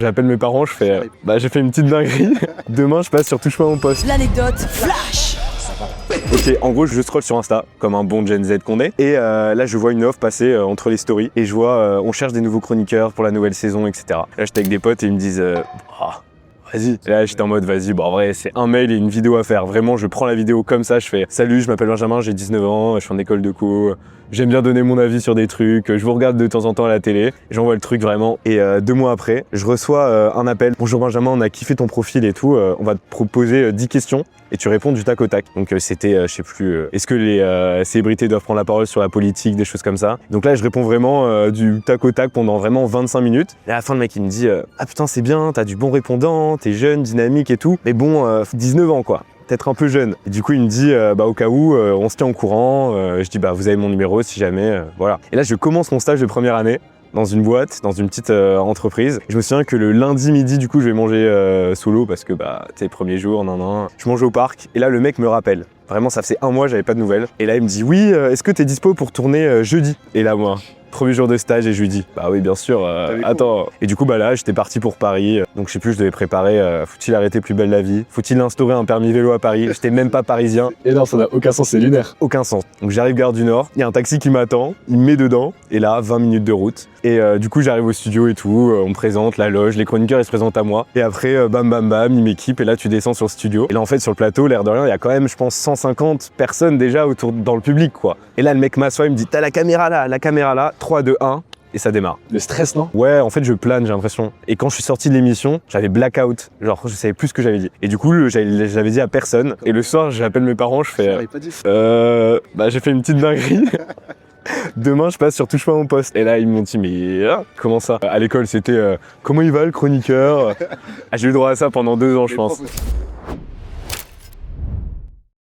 J'appelle mes parents, je fais bah j'ai fait une petite dinguerie. Demain je passe sur Touche pas mon poste. L'anecdote flash. Ok, en gros je scrolle sur Insta comme un bon Gen Z qu'on est. Et là je vois une offre passer entre les stories. Et je vois on cherche des nouveaux chroniqueurs pour la nouvelle saison, etc. Là j'étais avec des potes et ils me disent vas-y. Et là j'étais en mode vas-y, bon en vrai c'est un mail et une vidéo à faire. Vraiment je prends la vidéo comme ça, je fais salut, je m'appelle Benjamin, j'ai 19 ans, je suis en école de co. J'aime bien donner mon avis sur des trucs, je vous regarde de temps en temps à la télé, j'envoie le truc vraiment. Et 2 mois après, je reçois un appel. Bonjour Benjamin, on a kiffé ton profil et tout, on va te proposer 10 questions et tu réponds du tac au tac. Donc c'était, je sais plus, est-ce que les célébrités doivent prendre la parole sur la politique, des choses comme ça. Donc là je réponds vraiment du tac au tac pendant vraiment 25 minutes. Et à la fin le mec il me dit ah putain c'est bien, t'as du bon répondant, t'es jeune, dynamique et tout, mais bon 19 ans quoi. Peut-être un peu jeune. Et du coup, il me dit, au cas où, on se tient au courant. Je dis, vous avez mon numéro si jamais, voilà. Et là, je commence mon stage de première année dans une boîte, dans une petite entreprise. Je me souviens que le lundi midi, du coup, je vais manger solo parce que, tu sais, premier jour, je mange au parc. Et là, le mec me rappelle. Vraiment, ça faisait 1 mois, j'avais pas de nouvelles. Et là, il me dit, oui, est-ce que t'es dispo pour tourner jeudi? Et là, moi, premier jour de stage et je lui dis bah oui bien sûr attends. Et du coup là j'étais parti pour Paris, donc je sais plus, je devais préparer faut-il arrêter Plus belle la vie, faut-il instaurer un permis vélo à Paris. J'étais même pas parisien. Et non, ça n'a aucun sens, c'est lunaire. Aucun sens. Donc j'arrive gare du Nord, il y a un taxi qui m'attend, il me met dedans et là 20 minutes de route. Et du coup j'arrive au studio et tout, on me présente la loge, les chroniqueurs ils se présentent à moi et après bam bam bam ils m'équipent et là tu descends sur le studio. Et là en fait sur le plateau, l'air de rien, il y a quand même je pense 150 personnes déjà autour dans le public quoi. Et là le mec m'assoit, il me dit t'as la caméra là, 3, 2, 1 et ça démarre. Le stress, non? Ouais, en fait je plane, j'ai l'impression. Et quand je suis sorti de l'émission, j'avais blackout, genre je savais plus ce que j'avais dit. Et du coup j'avais dit à personne. Et le soir j'appelle mes parents, je fais j'ai fait une petite dinguerie. Demain je passe sur Touche pas mon poste. Et là ils m'ont dit mais comment ça? À l'école c'était comment il va le chroniqueur? J'ai eu droit à ça pendant 2 ans je pense.